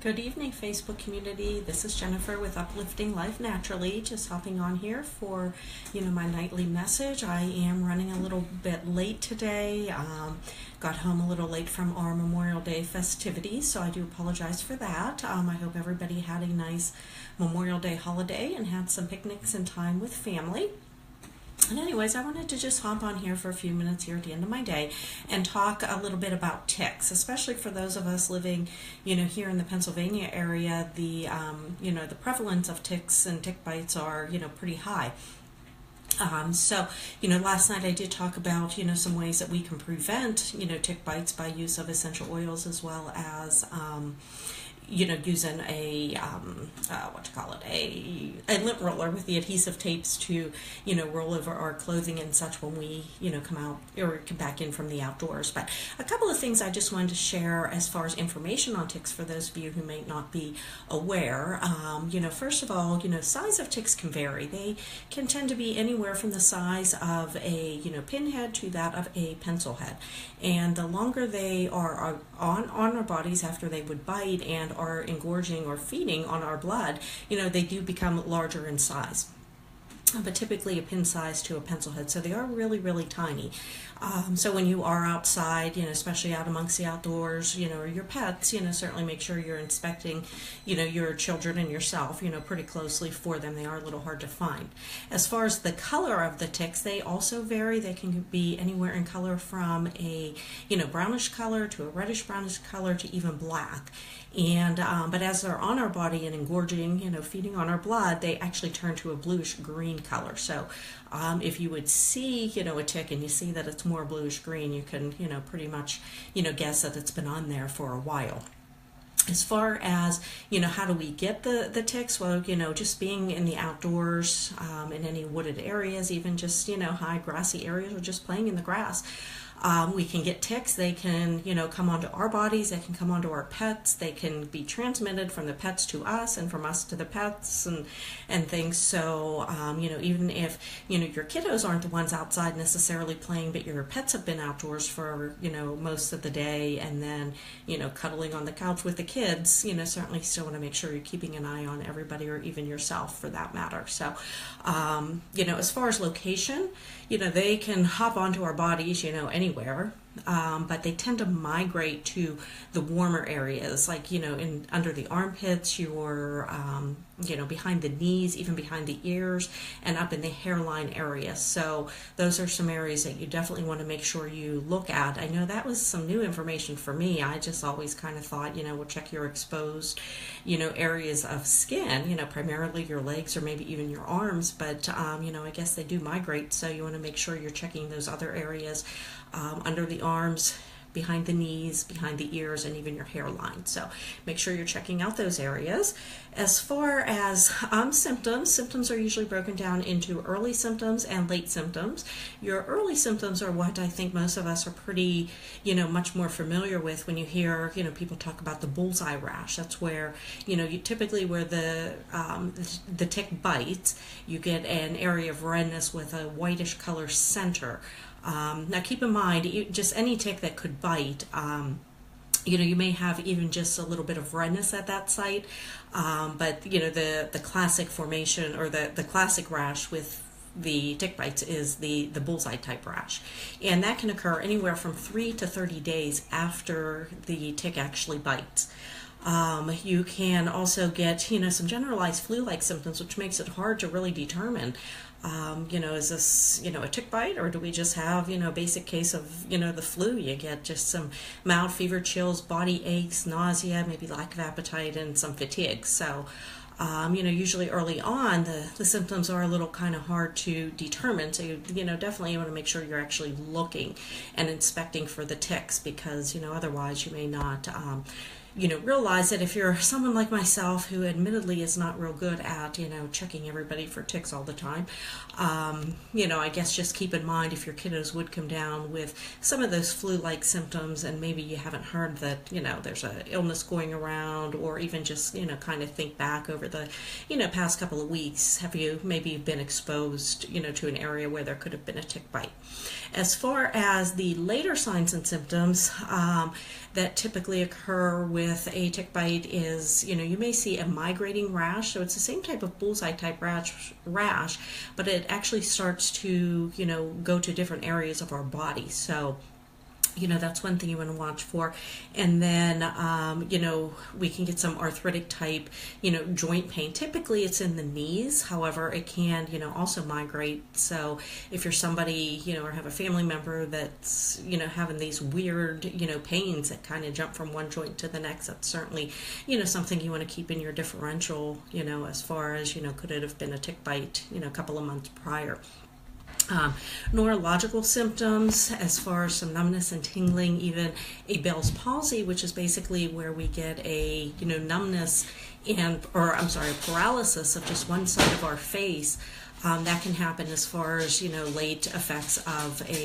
Good evening, Facebook community. This is Jennifer with Uplifting Life Naturally. Just hopping on here for, my nightly message. I am running a little bit late today. Got home a little late from our Memorial Day festivities, so I do apologize for that. I hope everybody had a nice Memorial Day holiday and had some picnics and time with family. And anyways, I wanted to just hop on here for a few minutes here at the end of my day and talk a little bit about ticks, especially for those of us living, here in the Pennsylvania area. The prevalence of ticks and tick bites are, pretty high. Last night I did talk about, some ways that we can prevent, tick bites by use of essential oils, as well as, using a lint roller with the adhesive tapes to, roll over our clothing and such when we, come out or come back in from the outdoors. But a couple of things I just wanted to share as far as information on ticks for those of you who may not be aware. First of all, size of ticks can vary. They can tend to be anywhere from the size of a, pinhead to that of a pencil head. And the longer they are on our bodies after they would bite and are engorging or feeding on our blood, they do become larger in size, but typically a pin size to a pencil head. So they are really, really tiny. So when you are outside, especially out amongst the outdoors, or your pets, certainly make sure you're inspecting, your children and yourself, pretty closely for them. They are a little hard to find. As far as the color of the ticks, they also vary. They can be anywhere in color from a, brownish color to a reddish brownish color to even black. And but as they're on our body and engorging, feeding on our blood, they actually turn to a bluish green color. So if you would see, a tick and you see that it's more bluish green, you can, pretty much, guess that it's been on there for a while. As far as, how do we get the ticks? Well, just being in the outdoors, in any wooded areas, even just, high grassy areas, or just playing in the grass. We can get ticks. They can, come onto our bodies. They can come onto our pets. They can be transmitted from the pets to us and from us to the pets and things. So, even if, your kiddos aren't the ones outside necessarily playing, but your pets have been outdoors for, most of the day, and then, cuddling on the couch with the kids, certainly still want to make sure you're keeping an eye on everybody, or even yourself for that matter. So, as far as location, they can hop onto our bodies, anywhere, but they tend to migrate to the warmer areas, like, under the armpits, behind the knees, even behind the ears, and up in the hairline area. So those are some areas that you definitely want to make sure you look at. I know that was some new information for me. I just always kind of thought, we'll check your exposed, areas of skin, primarily your legs or maybe even your arms, but, I guess they do migrate, so you want to make sure you're checking those other areas, under the arms, behind the knees, behind the ears, and even your hairline. So make sure you're checking out those areas. As far as symptoms are usually broken down into early symptoms and late symptoms. Your early symptoms are what I think most of us are pretty, much more familiar with when you hear, people talk about the bullseye rash. That's where, you typically where the tick bites, you get an area of redness with a whitish color center. Now keep in mind, just any tick that could bite, you may have even just a little bit of redness at that site, but the classic formation, or the classic rash with the tick bites is the bullseye type rash, and that can occur anywhere from 3 to 30 days after the tick actually bites. You can also get, some generalized flu-like symptoms, which makes it hard to really determine, is this, a tick bite, or do we just have, a basic case of, the flu? You get just some mild fever, chills, body aches, nausea, maybe lack of appetite, and some fatigue. So, usually early on, the symptoms are a little kind of hard to determine. So, definitely you want to make sure you're actually looking and inspecting for the ticks, because, otherwise you may not, realize that if you're someone like myself who admittedly is not real good at, checking everybody for ticks all the time, I guess just keep in mind if your kiddos would come down with some of those flu-like symptoms, and maybe you haven't heard that, there's an illness going around, or even just, kind of think back over the, past couple of weeks. Have you maybe been exposed, to an area where there could have been a tick bite? As far as the later signs and symptoms that typically occur with with a tick bite is, you may see a migrating rash. So it's the same type of bullseye type rash, but it actually starts to, go to different areas of our body. So that's one thing you want to watch for. And then, we can get some arthritic type, joint pain. Typically it's in the knees. However, it can, also migrate. So if you're somebody, or have a family member that's, having these weird, pains that kind of jump from one joint to the next, that's certainly, something you want to keep in your differential, as far as, could it have been a tick bite, a couple of months prior. Neurological symptoms, as far as some numbness and tingling, even a Bell's palsy, which is basically where we get a numbness paralysis of just one side of our face. That can happen as far as late effects of a